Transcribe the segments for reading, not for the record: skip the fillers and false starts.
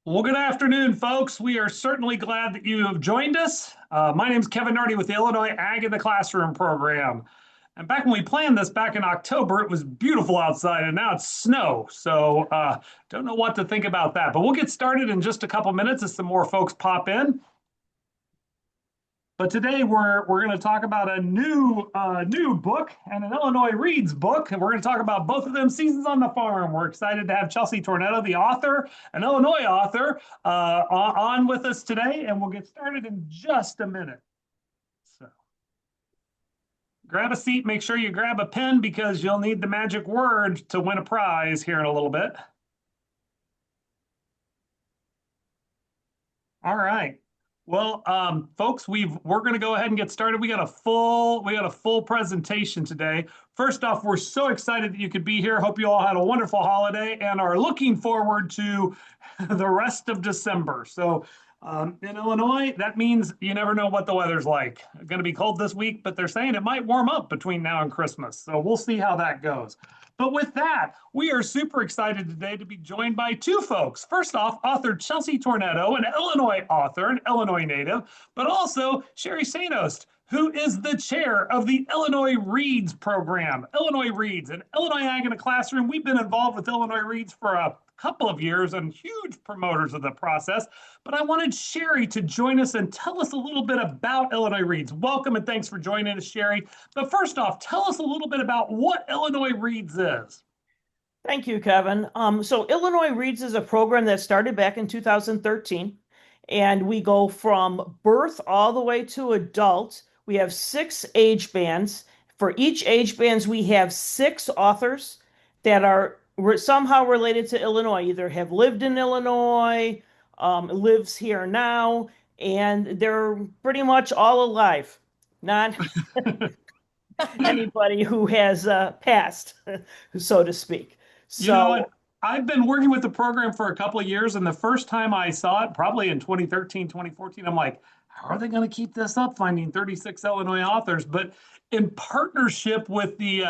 Well, good afternoon, folks. We are certainly glad that you have joined us. My name is Kevin Nardi with the Illinois Ag in the Classroom program. And back when we planned this back in October, it was beautiful outside, and now it's snow. So don't know what to think about that. But we'll get started in just a couple minutes as some more folks pop in. But today we're going to talk about a new book and an Illinois Reads book, and we're going to talk about both of them, Seasons on the Farm. We're excited to have Chelsea Tornetto, the author, an Illinois author, on with us today, and we'll get started in just a minute. So grab a seat, make sure you grab a pen because you'll need the magic word to win a prize here in a little bit. All right. Well, folks, we're going to go ahead and get started. We got a full presentation today. First off, we're so excited that you could be here. Hope you all had a wonderful holiday and are looking forward to the rest of December. So, in Illinois, that means you never know what the weather's like. It's going to be cold this week, but they're saying it might warm up between now and Christmas. So we'll see how that goes. But with that, we are super excited today to be joined by two folks. First off, author Chelsea Tornetto, an Illinois author, an Illinois native, but also Sherry Sanost, who is the chair of the Illinois Reads program. Illinois Reads, an Illinois Ag in a Classroom. We've been involved with Illinois Reads for a couple of years and huge promoters of the process. But I wanted Sherry to join us and tell us a little bit about Illinois Reads. Welcome and thanks for joining us, Sherry. But first off, tell us a little bit about what Illinois Reads is. Thank you, Kevin. So Illinois Reads is a program that started back in 2013, and we go from birth all the way to adult. We have six age bands. For each age bands, we have six authors that are somehow related to Illinois, either have lived in Illinois, lives here now, and they're pretty much all alive. Not anybody who has passed, so to speak. You know So what? I've been working with the program for a couple of years, and the first time I saw it, probably in 2013, 2014, I'm like, how are they going to keep this up, finding 36 Illinois authors? But in partnership with the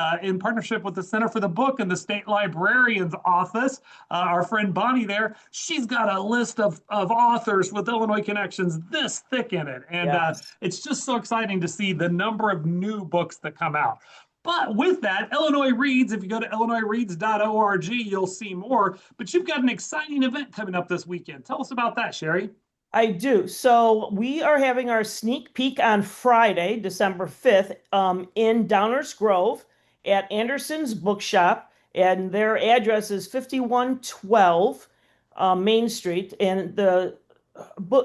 Center for the Book and the State Librarian's Office, our friend Bonnie there, she's got a list of authors with Illinois connections this thick in it. And yes. it's just so exciting to see the number of new books that come out. But with that, Illinois Reads, if you go to illinoisreads.org, you'll see more. But you've got an exciting event coming up this weekend. Tell us about that, Sherry. I do. So we are having our sneak peek on Friday, December 5th, in Downers Grove at Anderson's Bookshop, and their address is 5112 Main Street, and the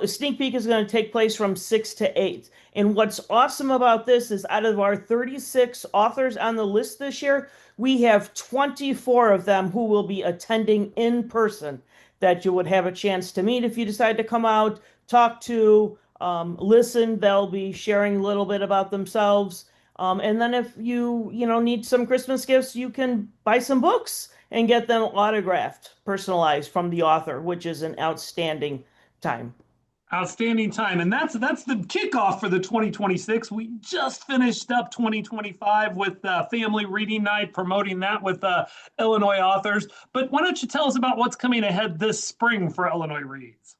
sneak peek is going to take place from 6 to 8. And what's awesome about this is out of our 36 authors on the list this year, we have 24 of them who will be attending in person that you would have a chance to meet if you decide to come out, talk to, listen. They'll be sharing a little bit about themselves. And then if you need some Christmas gifts, you can buy some books and get them autographed, personalized from the author, which is an outstanding time. Outstanding time. And that's the kickoff for the 2026. We just finished up 2025 with Family Reading Night, promoting that with Illinois authors. But why don't you tell us about what's coming ahead this spring for Illinois Reads?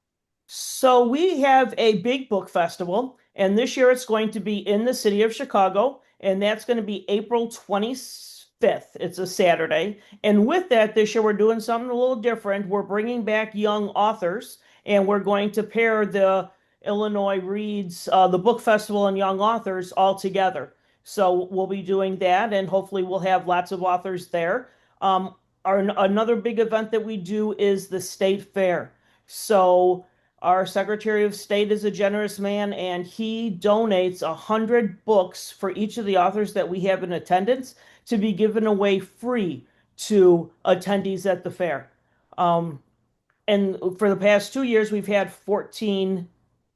So we have a big book festival, and this year it's going to be in the city of Chicago, and that's going to be April 25th. It's a Saturday. And with that, this year we're doing something a little different. We're bringing back young authors, and we're going to pair the Illinois Reads, the book festival and young authors all together. So we'll be doing that, and hopefully we'll have lots of authors there. Another big event that we do is the state fair. So our Secretary of State is a generous man, and he donates 100 books for each of the authors that we have in attendance to be given away free to attendees at the fair. And for the past 2 years, we've had 14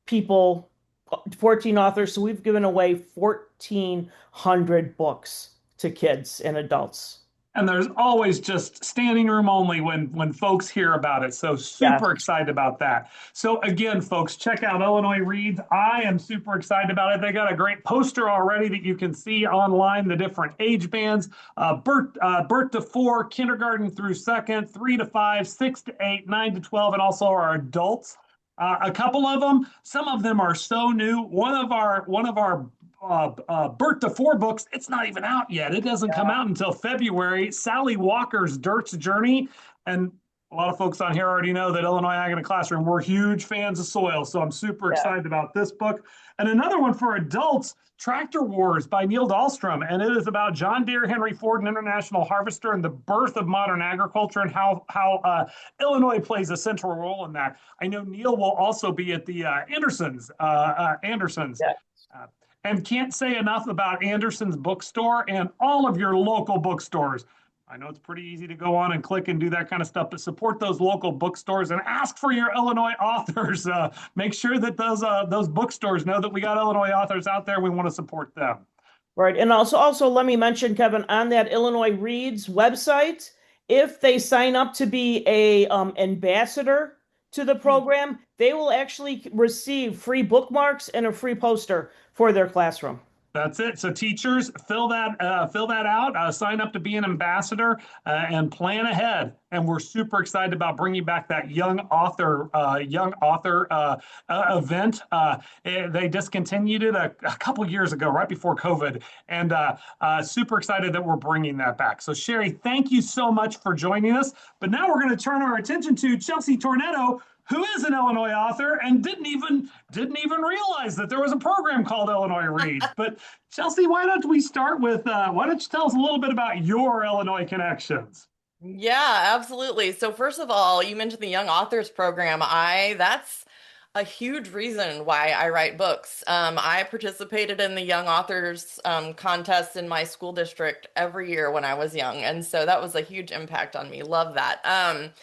people, 14 authors, so we've given away 1,400 books to kids and adults. And there's always just standing room only when folks hear about it. So Yes. super excited about that. So again, folks, check out Illinois Reads. I am super excited about it. They got a great poster already that you can see online, the different age bands, birth to four, kindergarten through second, 3 to 5, 6 to 8, 9 to 12, and also our adults. A couple of them, some of them are so new. One of our Bert to Four books, it's not even out yet. It doesn't come out until February. Sally Walker's Dirt's Journey. And a lot of folks on here already know that Illinois Ag in a Classroom, we're huge fans of soil. So I'm super Yeah. excited about this book. And another one for adults, Tractor Wars by Neil Dahlstrom. And it is about John Deere, Henry Ford, and International Harvester and the birth of modern agriculture and how Illinois plays a central role in that. I know Neil will also be at the Andersons. Yeah. Uh, and can't say enough about Anderson's bookstore and all of your local bookstores. I know it's pretty easy to go on and click and do that kind of stuff, but support those local bookstores and ask for your Illinois authors. Make sure that those bookstores know that we got Illinois authors out there. We want to support them. Right. And also let me mention, Kevin, on that Illinois Reads website, if they sign up to be a ambassador to the program, they will actually receive free bookmarks and a free poster for their classroom. That's it. So teachers, fill that out. Sign up to be an ambassador and plan ahead. And we're super excited about bringing back that young author event. They discontinued it a couple years ago, right before COVID, and super excited that we're bringing that back. So Sherry, thank you so much for joining us. But now we're going to turn our attention to Chelsea Tornetto, who is an Illinois author and didn't even realize that there was a program called Illinois Reads. But Chelsea, why don't you tell us a little bit about your Illinois connections? Yeah, absolutely. So first of all, you mentioned the Young Authors Program. That's a huge reason why I write books. I participated in the Young Authors contest in my school district every year when I was young, and so that was a huge impact on me. Love that.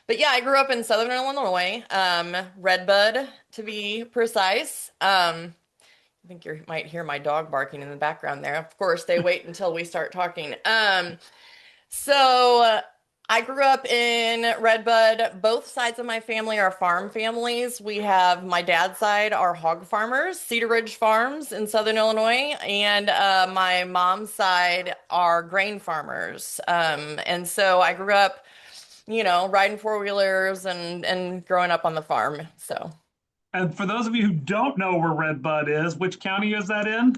But yeah, I grew up in Southern Illinois, Redbud to be precise. I think you might hear my dog barking in the background there. Of course, they wait until we start talking. So I grew up in Redbud. Both sides of my family are farm families. We have my dad's side are hog farmers, Cedar Ridge Farms in Southern Illinois, and my mom's side are grain farmers. And so I grew up, riding four-wheelers and growing up on the farm. So And for those of you who don't know where Red Bud is, which county is that in?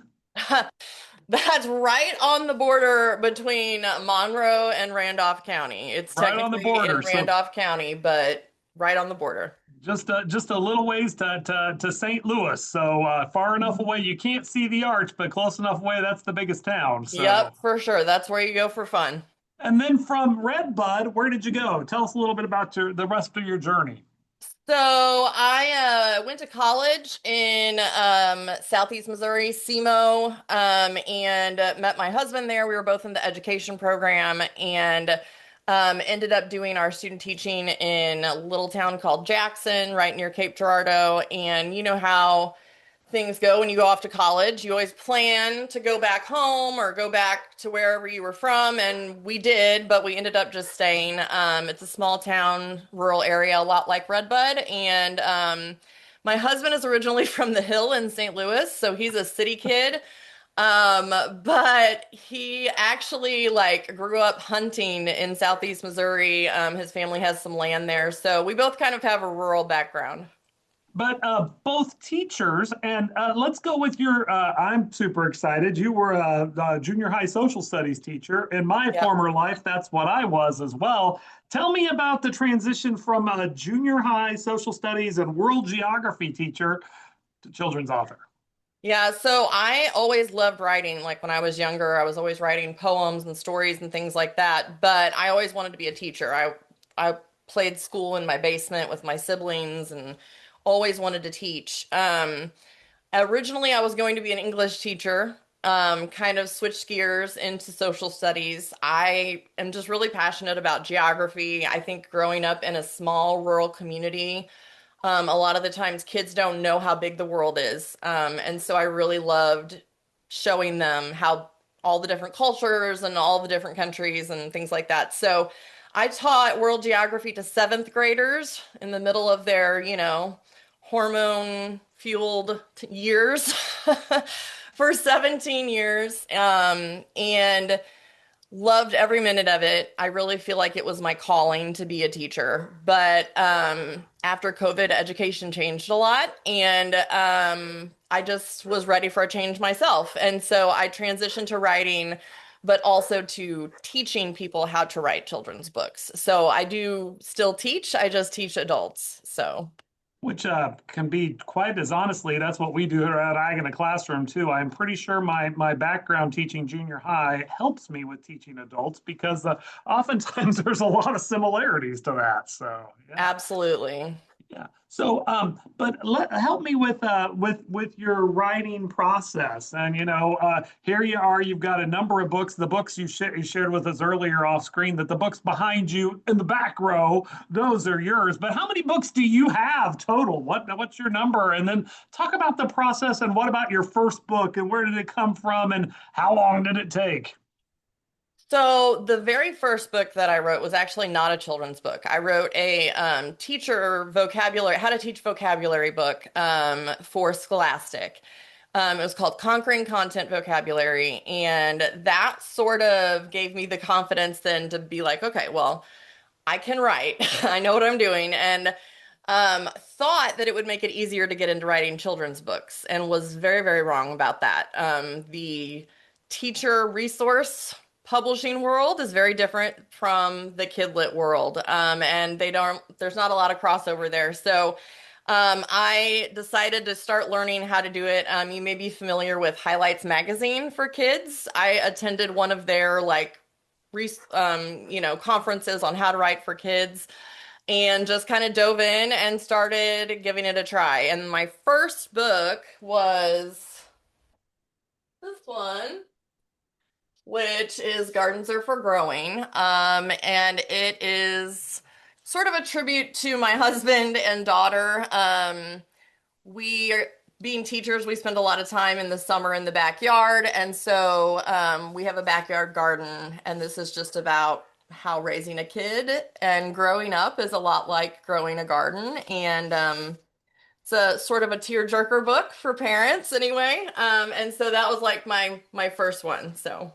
that's right on the border between Monroe and Randolph County. It's Right on the technically in border. So Randolph County, but right on the border. just a little ways to St. Louis. So far enough away you can't see the arch, but close enough away that's the biggest town. So Yep, for sure. That's where you go for fun. and then from Red Bud, where did you go? Tell us a little bit about the rest of your journey. So I went to college in Southeast Missouri, SEMO, and met my husband there. We were both in the education program and ended up doing our student teaching in a little town called Jackson, right near Cape Girardeau. And you know how things go when you go off to college. You always plan to go back home or go back to wherever you were from, and we did, but we ended up just staying. It's a small town, rural area, a lot like Redbud, and my husband is originally from the Hill in St. Louis, so he's a city kid. But he actually grew up hunting in Southeast Missouri. His family has some land there, so we both kind of have a rural background. But both teachers, and let's go with I'm super excited. You were a junior high social studies teacher. In my Yeah. former life, that's what I was as well. Tell me about the transition from a junior high social studies and world geography teacher to children's author. Yeah, so I always loved writing. Like when I was younger, I was always writing poems and stories and things like that. But I always wanted to be a teacher. I played school in my basement with my siblings and always wanted to teach. Originally, I was going to be an English teacher, kind of switched gears into social studies. I am just really passionate about geography. I think growing up in a small rural community, a lot of the times kids don't know how big the world is. And so I really loved showing them all the different cultures and all the different countries and things like that. So I taught world geography to seventh graders in the middle of their, hormone fueled years for 17 years. And loved every minute of it. I really feel like it was my calling to be a teacher. But after COVID, education changed a lot, and I just was ready for a change myself. And so I transitioned to writing, but also to teaching people how to write children's books. So I do still teach, I just teach adults. So. Which can be quite as honestly, that's what we do at Ag in the classroom too. I'm pretty sure my background teaching junior high helps me with teaching adults because oftentimes there's a lot of similarities to that. So yeah. Absolutely. Yeah. So, but help me with your writing process. And here you are. You've got a number of books. The books you shared with us earlier off screen. That the books behind you in the back row, those are yours. But how many books do you have total? What's your number? And then talk about the process. And what about your first book? And where did it come from? And how long did it take? So the very first book that I wrote was actually not a children's book. I wrote a teacher vocabulary, how to teach vocabulary book for Scholastic. It was called Conquering Content Vocabulary, and that sort of gave me the confidence then to be like, okay, well, I can write. I know what I'm doing, and thought that it would make it easier to get into writing children's books, and was very, very wrong about that. The teacher resource publishing world is very different from the kidlit world. And there's not a lot of crossover there. So I decided to start learning how to do it. You may be familiar with Highlights Magazine for kids. I attended one of their conferences on how to write for kids and just kind of dove in and started giving it a try. And my first book was this one, which is Gardens Are for Growing. And it is sort of a tribute to my husband and daughter. Being teachers, we spend a lot of time in the summer in the backyard. And so we have a backyard garden. And this is just about how raising a kid and growing up is a lot like growing a garden. And it's a sort of a tearjerker book for parents anyway. And so that was like my first one. So.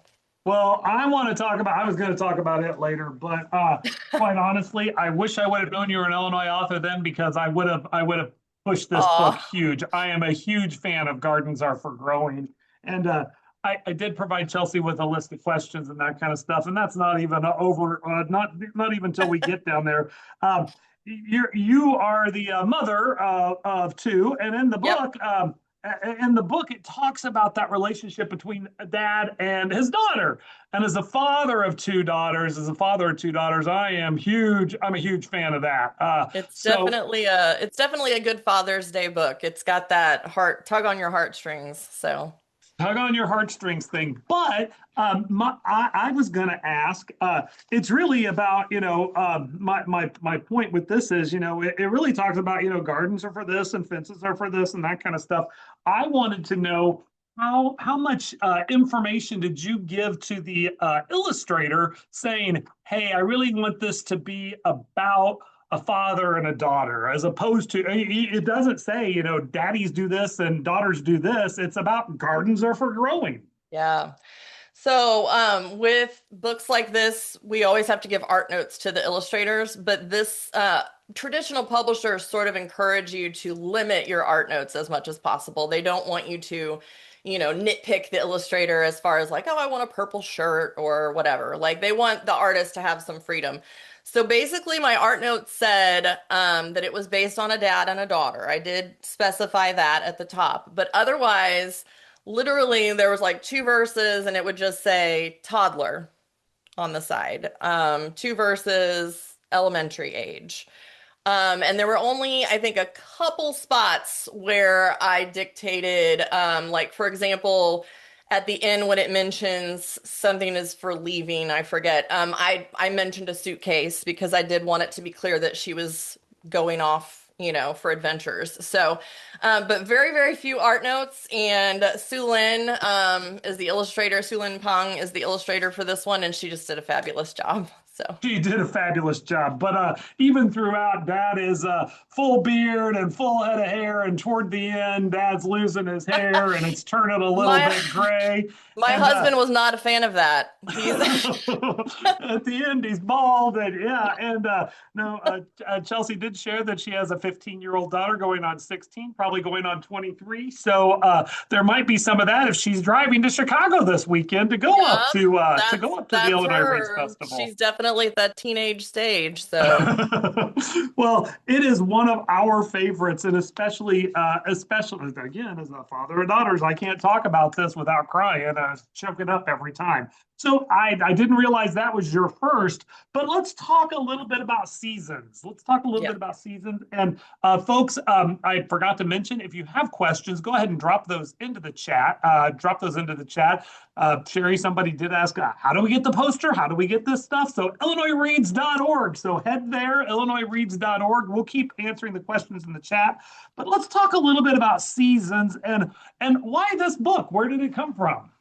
Well, I was going to talk about it later, but quite honestly, I wish I would have known you were an Illinois author then because I would have pushed this book huge. I am a huge fan of Gardens Are for Growing. And I did provide Chelsea with a list of questions and that kind of stuff. And that's not even not even until we get down there. You are the mother of two, and in the book, it talks about that relationship between a dad and his daughter. And as a father of two daughters, I'm a huge fan of that. It's definitely a good Father's Day book. It's got that tug on your heartstrings. So. Tug on your heartstrings thing. But I was going to ask, it's really about, my point with this is, it really talks about, gardens are for this and fences are for this and that kind of stuff. I wanted to know how much information did you give to the illustrator saying, hey, I really want this to be about a father and a daughter, as opposed to, it doesn't say, daddies do this and daughters do this. It's about gardens are for growing. Yeah. So with books like this, we always have to give art notes to the illustrators, but this traditional publishers sort of encourage you to limit your art notes as much as possible. They don't want you to, nitpick the illustrator as far as like, oh, I want a purple shirt or whatever. Like they want the artist to have some freedom. So basically my art note said that it was based on a dad and a daughter. I did specify that at the top, but otherwise, literally there was like 2 verses and it would just say toddler on the side, 2 verses elementary age. And there were only, I think, a couple spots where I dictated, like, for example, at the end when it mentions something is for leaving, I forget. I mentioned a suitcase because I did want it to be clear that she was going off for adventures. So, but very, very few art notes. And Sue Lin is the illustrator. Sue Lin Pang is the illustrator for this one, and she just did a fabulous job. So. She did a fabulous job, but even throughout, Dad is full beard and full head of hair, and toward the end, Dad's losing his hair and it's turning a little My bit gray. my And husband was not a fan of that. He's at the end, he's bald, and yeah, and no, Chelsea did share that she has a 15-year-old daughter going on 16, probably going on 23. So there might be some of that if she's driving to Chicago this weekend to go up Yep, to that's go up to the that's Illinois Reads her. Festival. She's definitely at that teenage stage. So Well, it is one of our favorites, and especially again, as a father of daughters, I can't talk about this without crying, choking up every time. So I didn't realize that was your first, but let's talk a little bit about seasons. Let's talk a little yeah. bit about seasons. And folks, I forgot to mention, if you have questions, go ahead and drop those into the chat. Sherry, somebody did ask, how do we get the poster? How do we get this stuff? So IllinoisReads.org. So head there, IllinoisReads.org. We'll keep answering the questions in the chat. But let's talk a little bit about seasons and why this book. Where did it come from?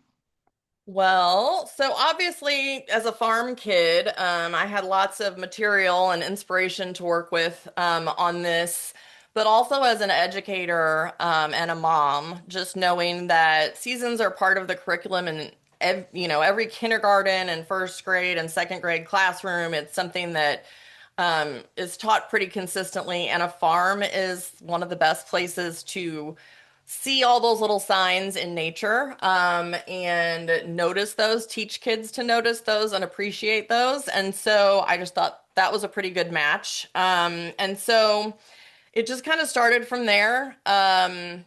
Well, so obviously, as a farm kid, I had lots of material and inspiration to work with on this, but also as an educator and a mom, just knowing that seasons are part of the curriculum in every kindergarten and first grade and second grade classroom. It's something that is taught pretty consistently, and a farm is one of the best places to see all those little signs in nature and notice those, teach kids to notice those and appreciate those. And so I just thought that was a pretty good match. And so it just kind of started from there. And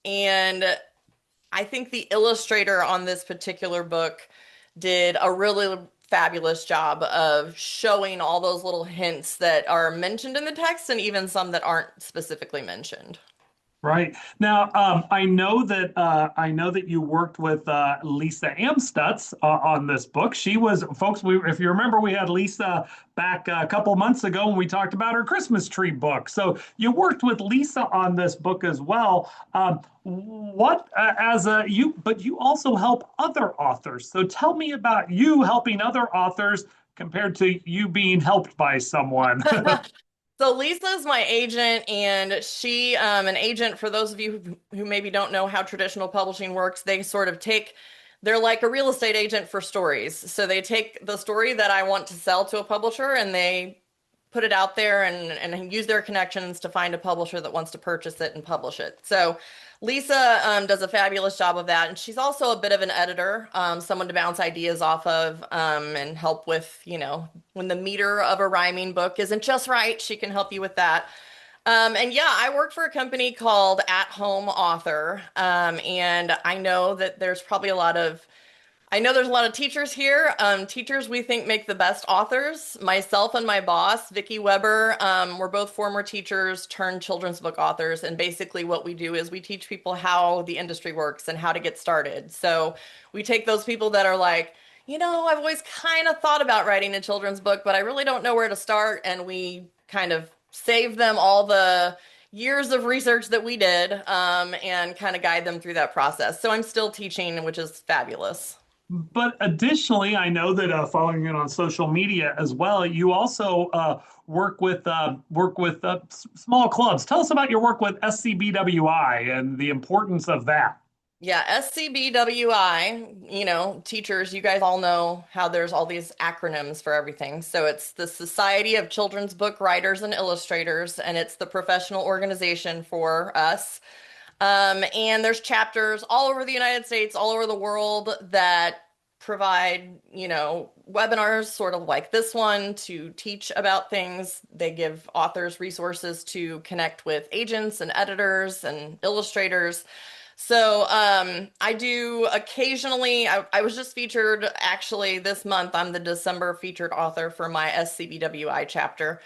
I think the illustrator on this particular book did a really fabulous job of showing all those little hints that are mentioned in the text and even some that aren't specifically mentioned. Right. Now, I know that you worked with Lisa Amstutz on this book. She was, folks, if you remember, we had Lisa back a couple months ago when we talked about her Christmas tree book. So you worked with Lisa on this book as well. But you also help other authors. So tell me about you helping other authors compared to you being helped by someone. So Lisa is my agent, and she, an agent, for those of you who maybe don't know how traditional publishing works, they're like a real estate agent for stories. So they take the story that I want to sell to a publisher and they put it out there and use their connections to find a publisher that wants to purchase it and publish it. So Lisa does a fabulous job of that. And she's also a bit of an editor, someone to bounce ideas off of and help with, when the meter of a rhyming book isn't just right, she can help you with that. And yeah, I work for a company called At Home Author. And I know that there's a lot of teachers here. Teachers we think make the best authors. Myself and my boss, Vicki Weber, we're both former teachers turned children's book authors. And basically what we do is we teach people how the industry works and how to get started. So we take those people that are like, I've always kind of thought about writing a children's book, but I really don't know where to start. And we kind of save them all the years of research that we did and kind of guide them through that process. So I'm still teaching, which is fabulous. But additionally, I know that following it on social media as well, you also work with small clubs. Tell us about your work with SCBWI and the importance of that. Yeah, SCBWI, teachers, you guys all know how there's all these acronyms for everything. So it's the Society of Children's Book Writers and Illustrators, and it's the professional organization for us. And there's chapters all over the United States, all over the world that provide, webinars sort of like this one to teach about things. They give authors resources to connect with agents and editors and illustrators. So I do occasionally, I was just featured actually this month. I'm the December featured author for my SCBWI chapter.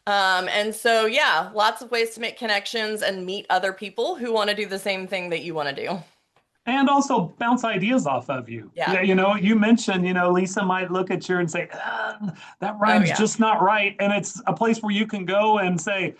And so, yeah, lots of ways to make connections and meet other people who want to do the same thing that you want to do. And also bounce ideas off of you. Yeah. You mentioned, Lisa might look at you and say, that rhyme's just not right. And it's a place where you can go and say,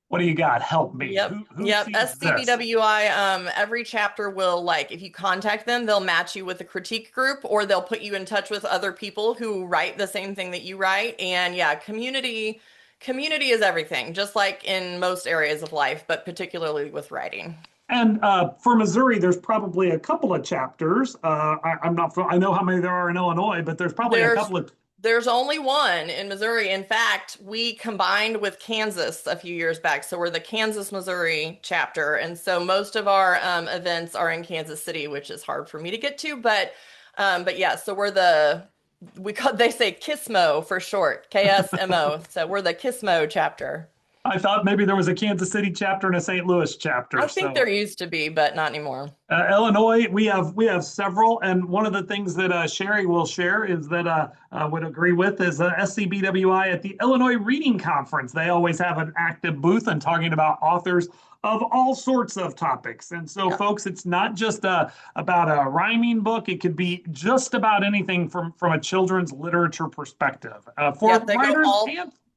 What do you got? Help me. Yep. Who Yep. sees this? SCBWI, every chapter will like, if you contact them, they'll match you with a critique group or they'll put you in touch with other people who write the same thing that you write. And yeah, community is everything, just like in most areas of life, but particularly with writing. And for Missouri, there's probably a couple of chapters. I'm not. I know how many there are in Illinois, but there's probably a There's couple of. there's only one in Missouri. In fact, we combined with Kansas a few years back, so we're the Kansas Missouri chapter, and so most of our events are in Kansas City, which is hard for me to get to. But yeah, so they say KISMO for short, KSMO. So we're the KISMO chapter. I thought maybe there was a Kansas City chapter and a St. Louis chapter. I think So there used to be, but not anymore. Illinois, we have several, and one of the things that Sherry will share is that would agree with is SCBWI at the Illinois Reading Conference. They always have an active booth and talking about authors of all sorts of topics. And so, Yeah. folks, it's not just about a rhyming book; it could be just about anything from a children's literature perspective for Yep, they go all.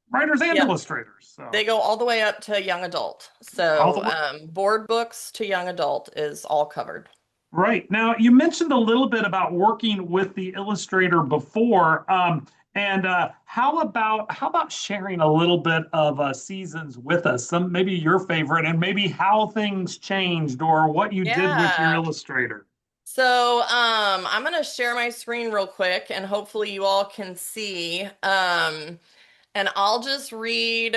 writers and Yep. illustrators. So They go all the way up to young adult. all the So, way. board books to young adult is all covered. Right. Now, you mentioned a little bit about working with the illustrator before. And how about sharing a little bit of seasons with us? Some maybe your favorite, and maybe how things changed or what you did with your Yeah. illustrator. So, I'm gonna share my screen real quick, and hopefully you all can see. And I'll just read.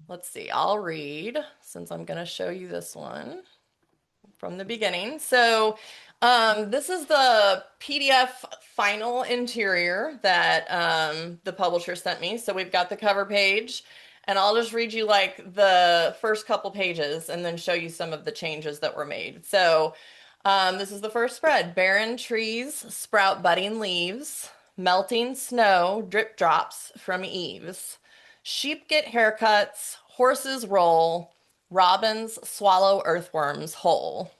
Let's see. I'll read since I'm gonna show you this one from the beginning. So, this is the PDF final interior that the publisher sent me. So we've got the cover page, and I'll just read you like the first couple pages and then show you some of the changes that were made. So, this is the first spread. Barren trees sprout budding leaves, melting snow drip drops from eaves. Sheep get haircuts, horses roll, robins swallow earthworms whole.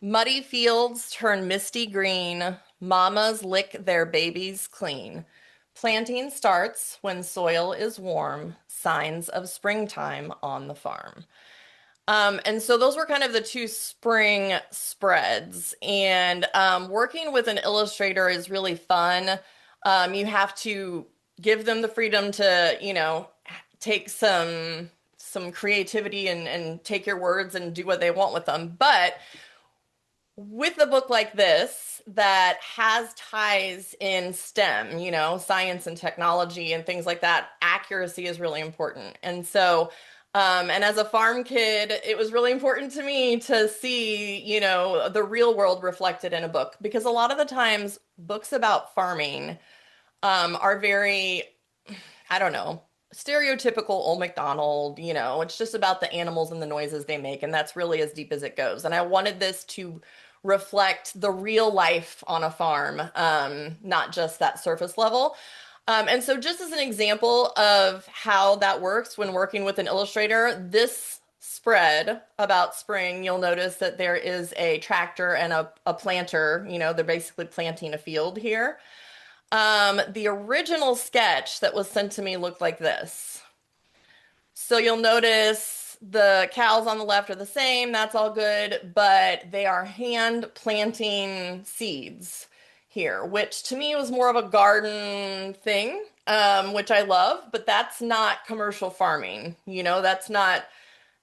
Muddy fields turn misty green, mamas lick their babies clean. Planting starts when soil is warm, signs of springtime on the farm. And so those were kind of the two spring spreads. And working with an illustrator is really fun. You have to give them the freedom to, take some creativity and take your words and do what they want with them. But with a book like this that has ties in STEM, science and technology and things like that, accuracy is really important. And so, and as a farm kid, it was really important to me to see, the real world reflected in a book because a lot of the times books about farming, are very, I don't know, stereotypical old McDonald, it's just about the animals and the noises they make, and that's really as deep as it goes. And I wanted this to reflect the real life on a farm, not just that surface level. And so just as an example of how that works when working with an illustrator, this spread about spring, you'll notice that there is a tractor and a planter, they're basically planting a field here. The original sketch that was sent to me looked like this. So you'll notice the cows on the left are the same, that's all good, but they are hand planting seeds here, which to me was more of a garden thing, which I love, but that's not commercial farming. That's not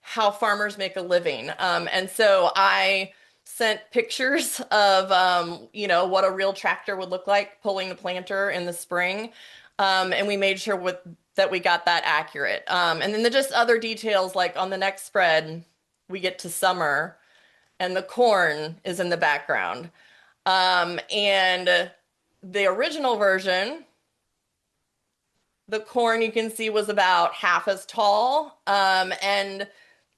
how farmers make a living. And so I sent pictures of, what a real tractor would look like pulling the planter in the spring. And we made sure that we got that accurate. And then just other details, like on the next spread, we get to summer and the corn is in the background. And the original version, the corn you can see was about half as tall, and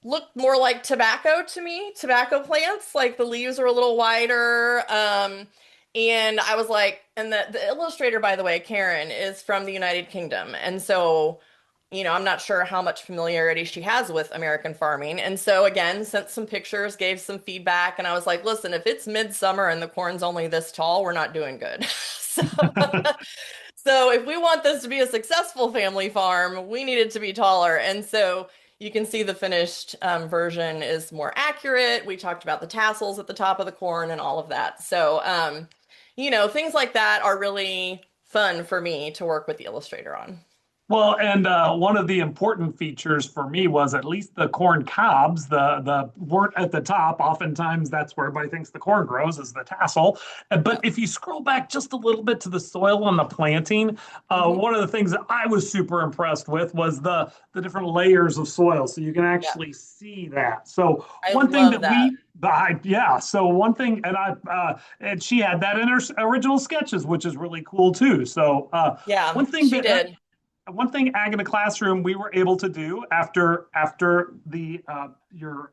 looked more like tobacco to me, tobacco plants, like the leaves are a little wider. And I was like, and the illustrator, by the way, Karen, is from the United Kingdom. And so, I'm not sure how much familiarity she has with American farming. And so again, sent some pictures, gave some feedback, and I was like, listen, if it's midsummer and the corn's only this tall, we're not doing good. So, So if we want this to be a successful family farm, we need it to be taller. And so you can see the finished version is more accurate. We talked about the tassels at the top of the corn and all of that. So, things like that are really fun for me to work with the illustrator on. Well, and one of the important features for me was at least the corn cobs, the wort at the top. Oftentimes, that's where everybody thinks the corn grows is the tassel. But Yep. if you scroll back just a little bit to the soil and the planting, Hmm. one of the things that I was super impressed with was the different layers of soil. So you can Yeah. actually see that. So I one thing love that that. yeah. So one thing, and she had that in her original sketches, which is really cool too. So Yeah, one thing she that did. one thing ag in a classroom we were able to do after the your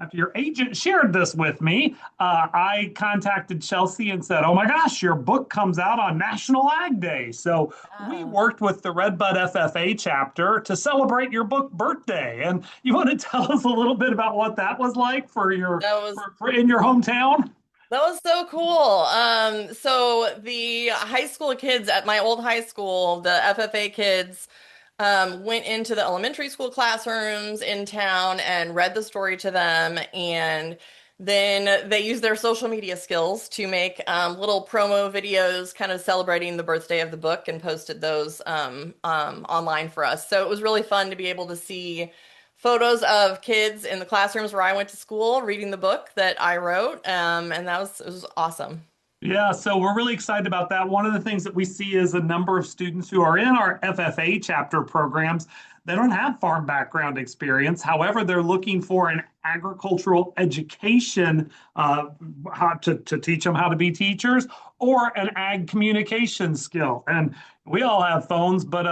after your agent shared this with me, I contacted Chelsea and said, "Oh my gosh, your book comes out on National Ag Day." So we Yeah. worked with the Redbud FFA chapter to celebrate your book birthday. And you want to tell us a little bit about what that was like for That was for in your hometown? That was so cool. So the high school kids at my old high school, the FFA kids, went into the elementary school classrooms in town and read the story to them. And then they used their social media skills to make little promo videos kind of celebrating the birthday of the book and posted those online for us. So it was really fun to be able to see photos of kids in the classrooms where I went to school reading the book that I wrote. And it was awesome. Yeah, so we're really excited about that. One of the things that we see is a number of students who are in our FFA chapter programs. They don't have farm background experience. However, they're looking for an agricultural education how to teach them how to be teachers or an ag communication skill. And we all have phones, but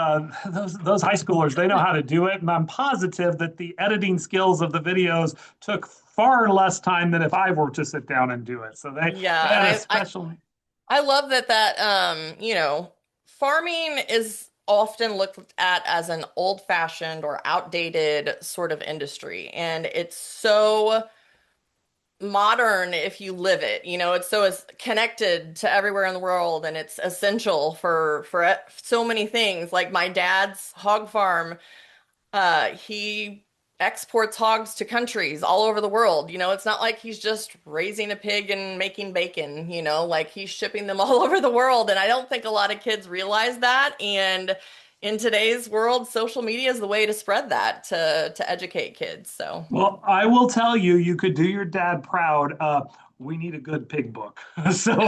those high schoolers, they know how to do it. And I'm positive that the editing skills of the videos took far less time than if I were to sit down and do it. So they Yeah, and had a I special. I love that farming is often looked at as an old-fashioned or outdated sort of industry, and it's so modern if you live it. It's so is connected to everywhere in the world, and it's essential for so many things. Like my dad's hog farm, he exports hogs to countries all over the world. It's not like he's just raising a pig and making bacon, like he's shipping them all over the world. And I don't think a lot of kids realize that. And in today's world, social media is the way to spread that to educate kids. So, Well, I will tell you, you could do your dad proud. We need a good pig book. So keep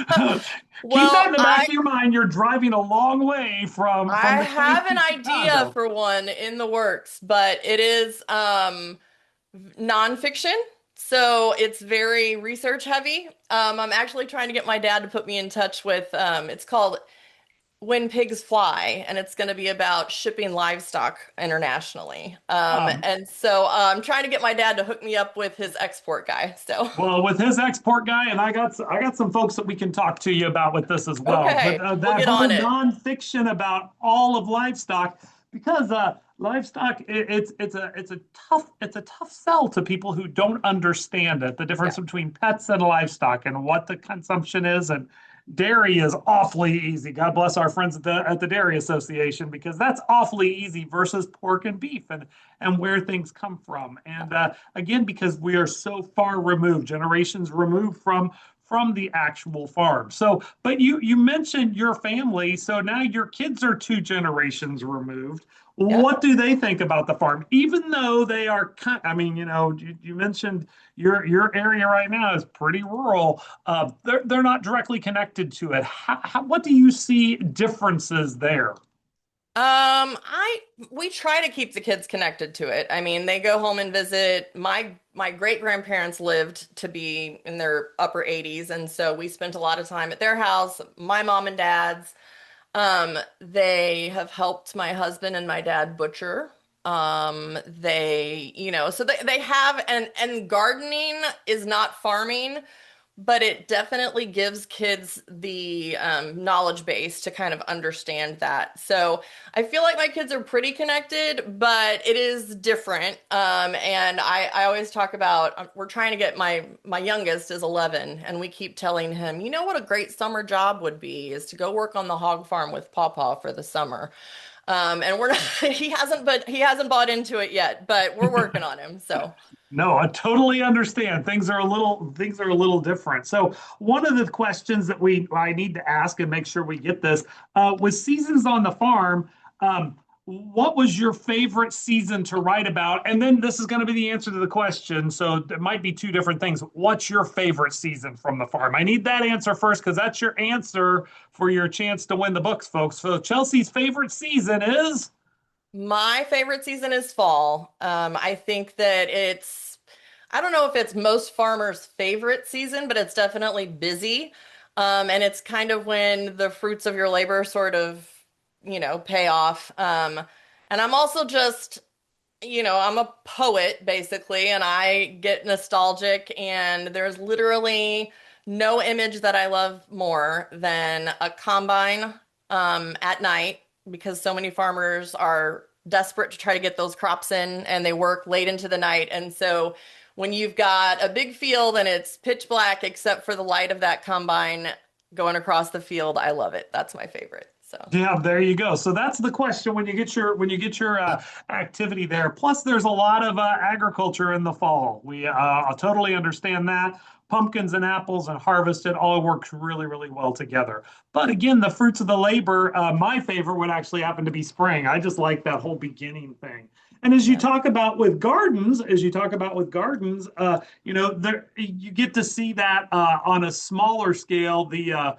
that in well, the back of your mind. You're driving a long way from I the Cape have an to idea Chicago. for one in the works, but it is nonfiction. So it's very research heavy. I'm actually trying to get my dad to put me in touch with, it's called When Pigs Fly, and it's going to be about shipping livestock internationally. Um, And so I'm trying to get my dad to hook me up with his export guy. So, Well, with his export guy, and I got some folks that we can talk to you about with this as well. But okay, we'll that get whole on it. nonfiction about all of livestock, because livestock, it's a tough sell to people who don't understand it. The Yeah. difference between pets and livestock and what the consumption is, and dairy is awfully easy. God bless our friends at the Dairy Association because that's awfully easy versus pork and beef and where things come from. And again, because we are so far removed, generations removed from the actual farm. So, but you mentioned your family, so now your kids are two generations removed. Yep. What do they think about the farm? Even though they are, I mean, you mentioned your area right now is pretty rural. They're not directly connected to it. What do you see differences there? I we try to keep the kids connected to it. I mean, they go home and visit. My great grandparents lived to be in their upper 80s, and so we spent a lot of time at their house, my mom and dad's. They have helped my husband and my dad butcher. So they have and gardening is not farming, but it definitely gives kids the knowledge base to kind of understand that. So I feel like my kids are pretty connected, but it is different. And I always talk about we're trying to get my youngest is 11, and we keep telling him, you know what a great summer job would be is to go work on the hog farm with Pawpaw for the summer. And we're not, he hasn't bought into it yet, but we're working on him. So. No, I totally understand. Things are a little different. So one of the questions that I need to ask and make sure we get this with seasons on the farm. What was your favorite season to write about? And then this is going to be the answer to the question. So it might be two different things. What's your favorite season from the farm? I need that answer first because that's your answer for your chance to win the books, folks. So Chelsea's favorite season is. My favorite season is fall. I think that I don't know if it's most farmers' favorite season, but it's definitely busy. And it's kind of when the fruits of your labor sort of, pay off. And I'm also just, I'm a poet basically, and I get nostalgic, and there's literally no image that I love more than a combine at night because so many farmers are desperate to try to get those crops in and they work late into the night. And so when you've got a big field and it's pitch black except for the light of that combine going across the field, I love it. That's my favorite. So. Yeah, there you go. So that's the question when you get your activity there. Plus, there's a lot of agriculture in the fall. I totally understand that. Pumpkins and apples and harvest, it all works really, really well together. But again, the fruits of the labor, my favorite would actually happen to be spring. I just like that whole beginning thing. And as you Yeah. talk about with gardens, there you get to see that on a smaller scale, the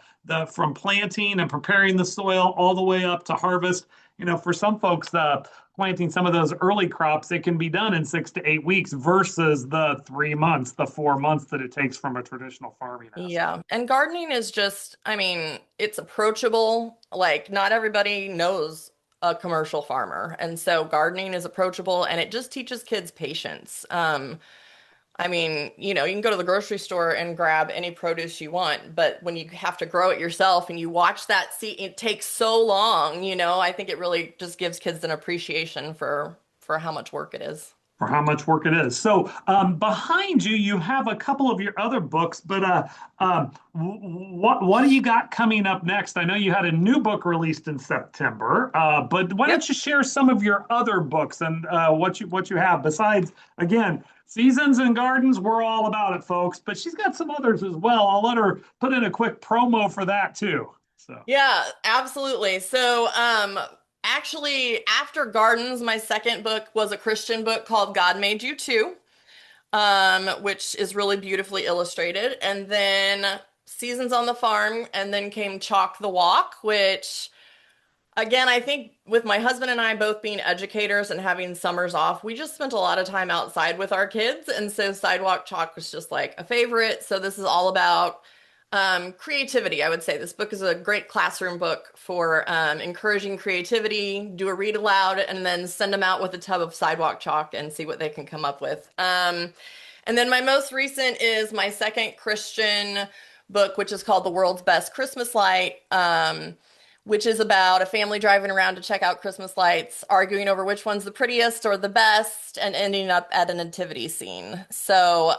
from planting and preparing the soil all the way up to harvest. For some folks, planting some of those early crops, it can be done in 6 to 8 weeks versus the 3 months, the 4 months that it takes from a traditional farming aspect. Yeah. And gardening is just, I mean, it's approachable. Like, not everybody knows a commercial farmer. And so gardening is approachable and it just teaches kids patience. I mean, you can go to the grocery store and grab any produce you want, but when you have to grow it yourself and you watch that seed, it takes so long, I think it really just gives kids an appreciation for how much work it is. For how much work it is. So behind you, you have a couple of your other books, but what do you got coming up next? I know you had a new book released in September, but why Yep. don't you share some of your other books and what you have besides again seasons and gardens? We're all about it, folks. But she's got some others as well. I'll let her put in a quick promo for that too. So. Yeah, absolutely. So, actually, after Gardens, my second book was a Christian book called God Made You Too, which is really beautifully illustrated. And then Seasons on the Farm, and then came Chalk the Walk, which, again, I think with my husband and I both being educators and having summers off, we just spent a lot of time outside with our kids. And so Sidewalk Chalk was just like a favorite. So this is all about creativity. I would say this book is a great classroom book for encouraging creativity. Do a read aloud and then send them out with a tub of sidewalk chalk and see what they can come up with. And then my most recent is my second Christian book, which is called The World's Best Christmas Light, which is about a family driving around to check out Christmas lights, arguing over which one's the prettiest or the best, and ending up at a nativity scene. So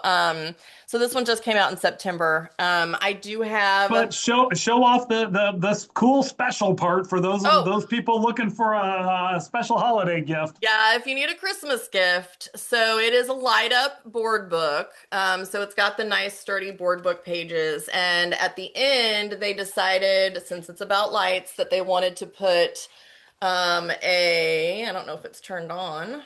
this one just came out in September. I do have. But show off the cool special part for those people looking for a special holiday gift. Yeah, if you need a Christmas gift. So it is a light up board book. So it's got the nice sturdy board book pages. And at the end, they decided, since it's about lights, that they wanted to put I don't know if it's turned on.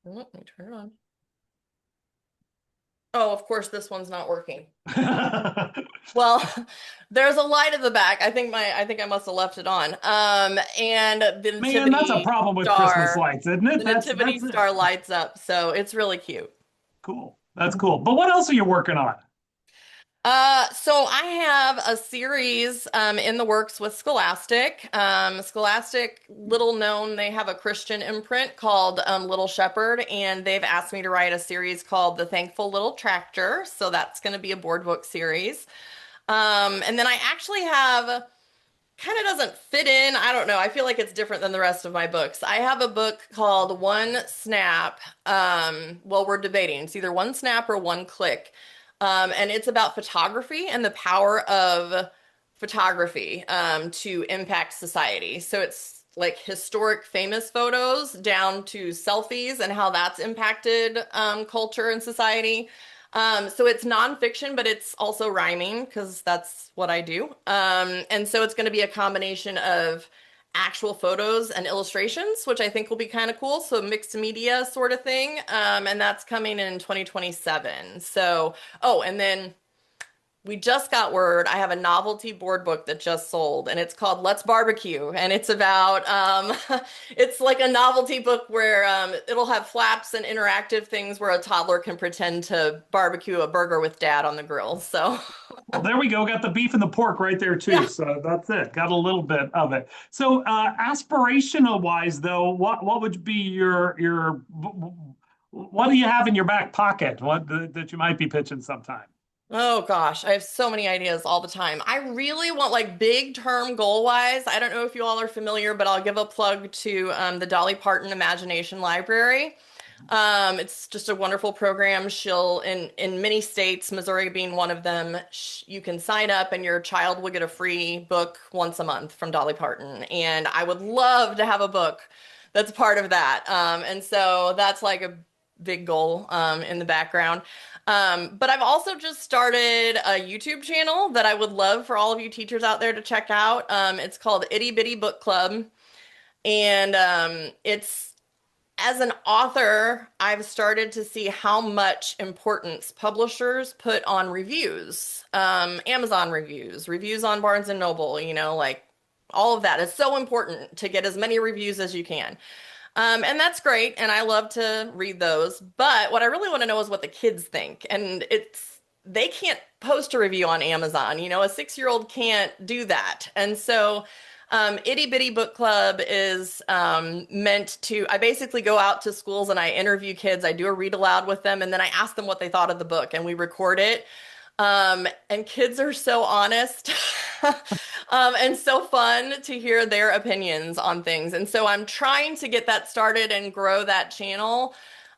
Let me turn it on. Oh, of course, this one's not working. Well, there's a light at the back. I think I must have left it on. And the Man, that's a problem with Christmas lights, isn't it? The nativity star lights up, so it's really cute. Cool. That's cool. But what else are you working on? So I have a series in the works with Scholastic. Scholastic, little known, they have a Christian imprint called Little Shepherd, and they've asked me to write a series called The Thankful Little Tractor. So that's going to be a board book series. And then I actually have kind of doesn't fit in. I don't know. I feel like it's different than the rest of my books. I have a book called One Snap. Well, we're debating. It's either One Snap or One Click. And it's about photography and the power of photography to impact society. So it's like historic famous photos down to selfies and how that's impacted culture and society. So it's nonfiction, but it's also rhyming because that's what I do. And so it's going to be a combination of actual photos and illustrations, which I think will be kind of cool. So mixed media sort of thing. And that's coming in 2027. So, oh, and then we just got word. I have a novelty board book that just sold, and it's called Let's Barbecue. And it's about, it's like a novelty book where it'll have flaps and interactive things where a toddler can pretend to barbecue a burger with dad on the grill. So, Well, there we go. Got the beef and the pork right there too. yeah. So that's it. Got a little bit of it. So aspirational wise, though, what would be your what do you have in your back pocket? What that you might be pitching sometime? Oh gosh, I have so many ideas all the time. I really want like big term goal wise. I don't know if you all are familiar, but I'll give a plug to the Dolly Parton Imagination Library. It's just a wonderful program. She'll in many states, Missouri being one of them, you can sign up and your child will get a free book once a month from Dolly Parton. And I would love to have a book that's part of that. And so that's like a big goal in the background. But I've also just started a YouTube channel that I would love for all of you teachers out there to check out. It's called Itty Bitty Book Club. And it's as an author, I've started to see how much importance publishers put on reviews, Amazon reviews, reviews on Barnes and Noble, like all of that is so important to get as many reviews as you can. And that's great, and I love to read those. But what I really want to know is what the kids think. And they can't post a review on Amazon. A 6-year-old can't do that. And so Itty Bitty Book Club is meant to, I basically go out to schools and I interview kids. I do a read aloud with them, and then I ask them what they thought of the book, and we record it. And kids are so honest and so fun to hear their opinions on things. And so I'm trying to get that started and grow that channel.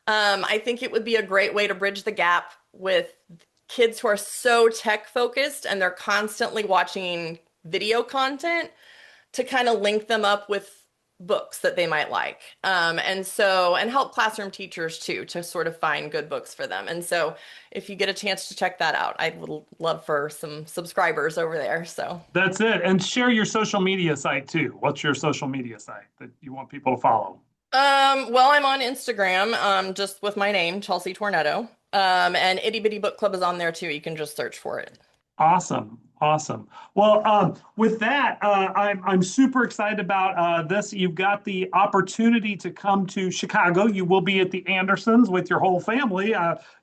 I think it would be a great way to bridge the gap with kids who are so tech focused and they're constantly watching video content to kind of link them up with books that they might like. And help classroom teachers too, to sort of find good books for them. And so if you get a chance to check that out, I would love for some subscribers over there. So That's it. And share your social media site too. What's your social media site that you want people to follow? well, I'm on Instagram, just with my name, Chelsea Tornetto. And Itty Bitty Book Club is on there too. You can just search for it. Awesome. Awesome. Well, with that, I'm super excited about this. You've got the opportunity to come to Chicago. You will be at the Andersons with your whole family.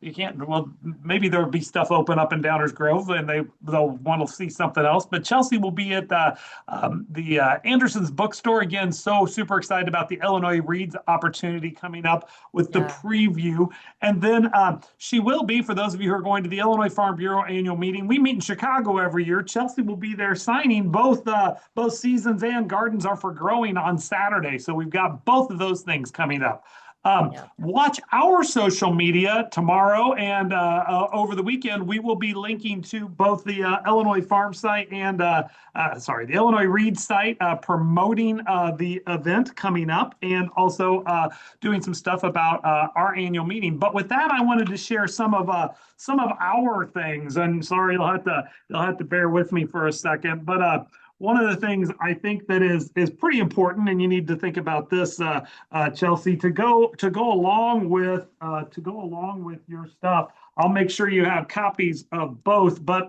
You can't, well, maybe there'll be stuff open up in Downers Grove and they'll want to see something else. But Chelsea will be at the Andersons bookstore again. So super excited about the Illinois Reads opportunity coming up with the preview. And then she will be, for those of you who are going to the Illinois Farm Bureau annual meeting, we meet in Chicago every year. Chelsea will be there signing both Seasons and Gardens Are for Growing on Saturday. So we've got both of those things coming up. Watch our social media tomorrow and over the weekend. We will be linking to both the Illinois Farm site and the Illinois Read site, promoting the event coming up and also doing some stuff about our annual meeting. But with that, I wanted to share some of our things. And sorry, you'll have to bear with me for a second, but. One of the things I think that is pretty important, and you need to think about this, Chelsea, to go along with your stuff. I'll make sure you have copies of both. But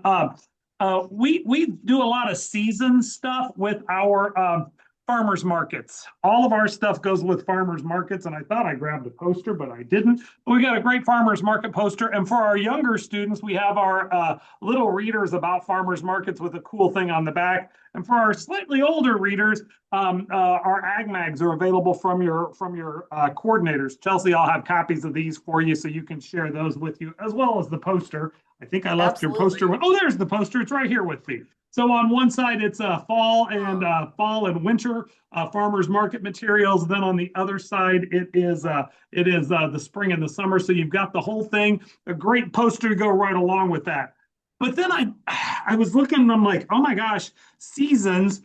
we do a lot of season stuff with our farmers markets. All of our stuff goes with farmers markets, and I thought I grabbed a poster, but I didn't. We got a great farmers market poster, and for our younger students, we have our little readers about farmers markets with a cool thing on the back. And for our slightly older readers, our ag mags are available from your coordinators. Chelsea, I'll have copies of these for you so you can share those with you, as well as the poster. I think I left your poster. Oh, there's the poster. It's right here with me. So on one side, it's fall and winter farmers market materials. Then on the other side, it is the spring and the summer. So you've got the whole thing. A great poster to go right along with that. But then I was looking and I'm like, oh my gosh, seasons.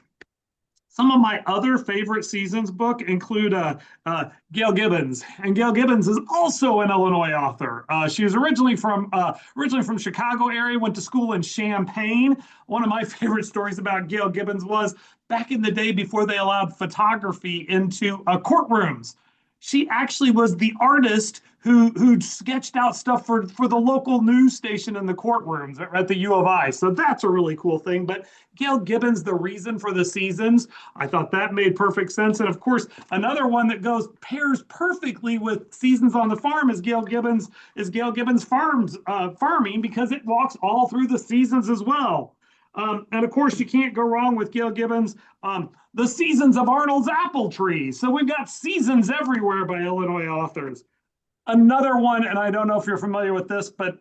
Some of my other favorite seasons book include Gail Gibbons, and Gail Gibbons is also an Illinois author. She was originally from Chicago area, went to school in Champaign. One of my favorite stories about Gail Gibbons was back in the day before they allowed photography into courtrooms. She actually was the artist who sketched out stuff for the local news station in the courtrooms at the U of I. So that's a really cool thing. But Gail Gibbons, the reason for the seasons, I thought that made perfect sense. And of course, another one that pairs perfectly with seasons on the farm is Gail Gibbons farming, because it walks all through the seasons as well. And of course, you can't go wrong with Gail Gibbons, The Seasons of Arnold's Apple Tree. So we've got seasons everywhere by Illinois authors. Another one, and I don't know if you're familiar with this, but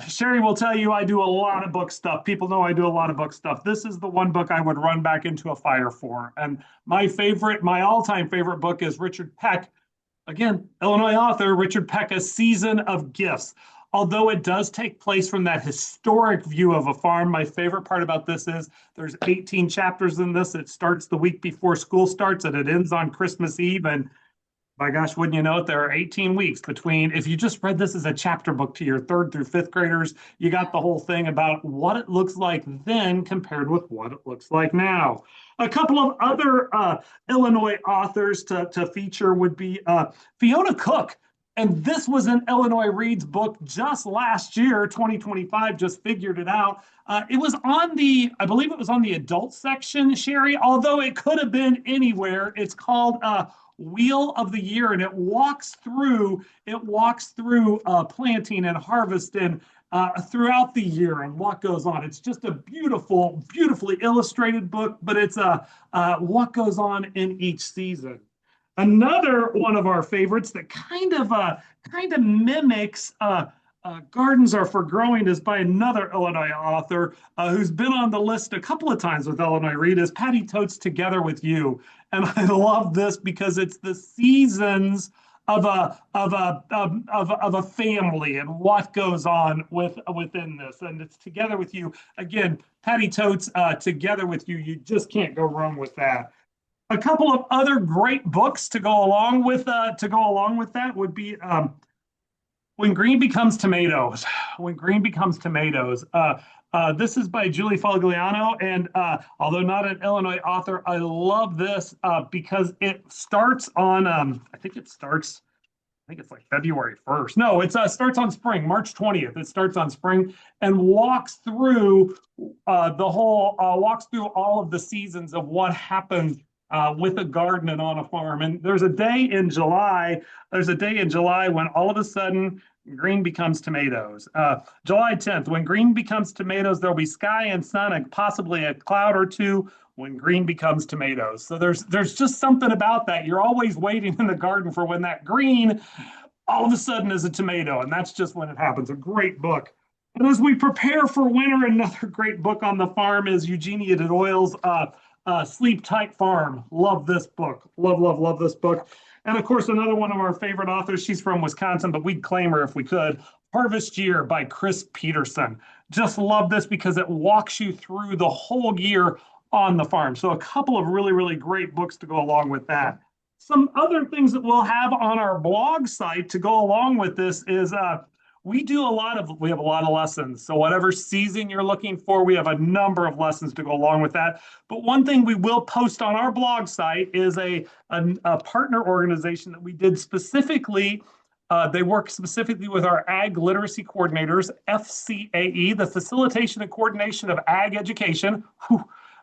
Sherry will tell you I do a lot of book stuff. People know I do a lot of book stuff. This is the one book I would run back into a fire for. And my all-time favorite book is Richard Peck. Again, Illinois author, Richard Peck, A Season of Gifts. Although it does take place from that historic view of a farm, my favorite part about this is there's 18 chapters in this. It starts the week before school starts and it ends on Christmas Eve. And by gosh, wouldn't you know it, there are 18 weeks between, if you just read this as a chapter book to your 3rd through 5th graders, you got the whole thing about what it looks like then compared with what it looks like now. A couple of other Illinois authors to feature would be Fiona Cook. And this was an Illinois Reads book just last year, 2025, just figured it out. It was I believe it was on the adult section, Sherry, although it could have been anywhere. It's called Wheel of the Year, and it walks through planting and harvest and throughout the year and what goes on. It's just a beautifully illustrated book, but it's what goes on in each season. Another one of our favorites that kind of mimics Gardens Are for Growing is by another Illinois author who's been on the list a couple of times with Illinois Read, is Patty Totes Together with You. And I love this because it's the seasons of a family and what goes on within this. And it's Together with You. Again, Patty Totes Together with You. You just can't go wrong with that. A couple of other great books to go along with that would be When Green Becomes Tomatoes. When Green Becomes Tomatoes. This is by Julie Fogliano, and although not an Illinois author, I love this because it starts on I think it's like February 1st. No, it starts on spring, March 20th. It starts on spring and walks through walks through all of the seasons of what happens with a garden and on a farm. And there's a day in July when all of a sudden green becomes tomatoes. July 10th, when green becomes tomatoes, there'll be sky and sun and possibly a cloud or two when green becomes tomatoes. So there's just something about that. You're always waiting in the garden for when that green all of a sudden is a tomato. And that's just when it happens. A great book. And as we prepare for winter, another great book on the farm is Eugenia Doyle's Sleep Tight Farm. Love this book. Love this book. And of course, another one of our favorite authors, she's from Wisconsin, but we'd claim her if we could, Harvest Year by Chris Peterson. Just love this because it walks you through the whole year on the farm. So a couple of really great books to go along with that. Some other things that we'll have on our blog site to go along with this is we have a lot of lessons. So whatever season you're looking for, we have a number of lessons to go along with that. But one thing we will post on our blog site is a partner organization that we did specifically. They work specifically with our ag literacy coordinators, FCAE, the Facilitation and Coordination of Ag Education.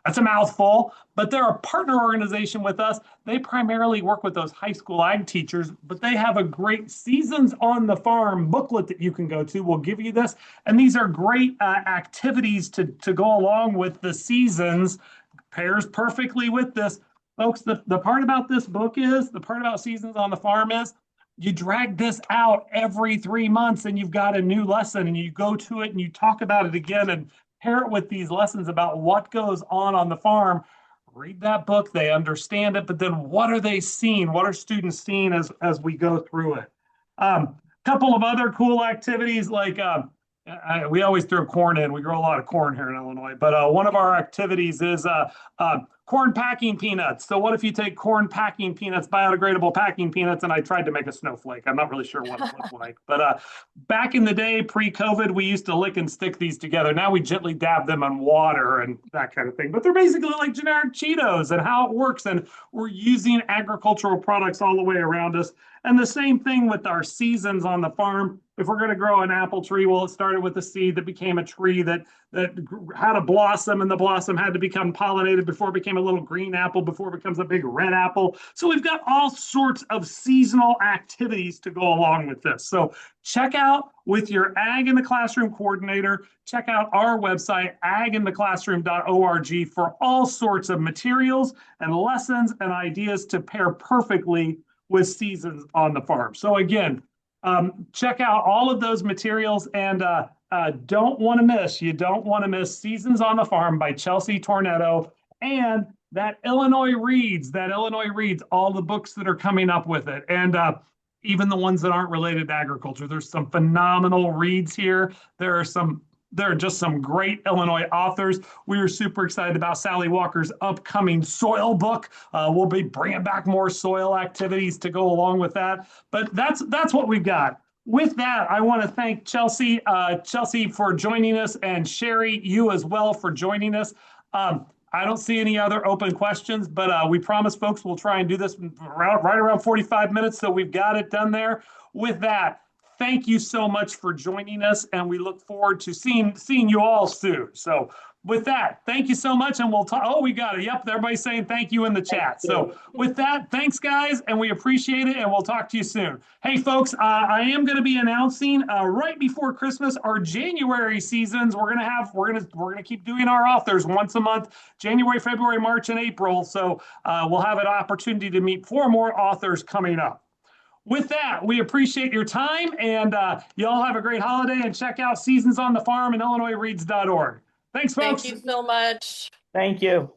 That's a mouthful, but they're a partner organization with us. They primarily work with those high school ag teachers, but they have a great Seasons on the Farm booklet that you can go to. We'll give you this. And these are great activities to go along with the seasons. Pairs perfectly with this. Folks, the part about this book is, the part about Seasons on the Farm is, you drag this out every 3 months and you've got a new lesson and you go to it and you talk about it again and pair it with these lessons about what goes on the farm. Read that book, they understand it, but then what are they seeing? What are students seeing as we go through it? Couple of other cool activities like we always throw corn in. We grow a lot of corn here in Illinois, but one of our activities is corn packing peanuts. So what if you take corn packing peanuts, biodegradable packing peanuts, and I tried to make a snowflake. I'm not really sure what it looked like, but back in the day, pre-COVID, we used to lick and stick these together. Now we gently dab them in water and that kind of thing, but they're basically like generic Cheetos and how it works. And we're using agricultural products all the way around us. And the same thing with our seasons on the farm. If we're going to grow an apple tree, well, it started with a seed that became a tree that had a blossom, and the blossom had to become pollinated before it became a little green apple, before it becomes a big red apple. So we've got all sorts of seasonal activities to go along with this. So check out with your Ag in the Classroom coordinator, check out our website, agintheclassroom.org, for all sorts of materials and lessons and ideas to pair perfectly with Seasons on the Farm. So again, check out all of those materials, and you don't want to miss Seasons on the Farm by Chelsea Tornetto, and that Illinois Reads, all the books that are coming up with it. And even the ones that aren't related to agriculture. There's some phenomenal reads here. There are just some great Illinois authors. We are super excited about Sally Walker's upcoming soil book. We'll be bringing back more soil activities to go along with that. But that's what we've got. With that, I want to thank Chelsea for joining us, and Sherry, you as well, for joining us. I don't see any other open questions, but we promise, folks, we'll try and do this right around 45 minutes, so we've got it done there. With that, thank you so much for joining us, and we look forward to seeing you all soon. So with that, thank you so much, and we'll talk. Oh, we got it. Yep, everybody's saying thank you in the chat. So with that, thanks, guys, and we appreciate it, and we'll talk to you soon. Hey, folks, I am going to be announcing right before Christmas our January seasons. We're gonna keep doing our authors once a month, January, February, March, and April. So we'll have an opportunity to meet 4 more authors coming up. With that, we appreciate your time, and you all have a great holiday, and check out Seasons on the Farm and IllinoisReads.org. Thanks, folks. Thank you so much. Thank you.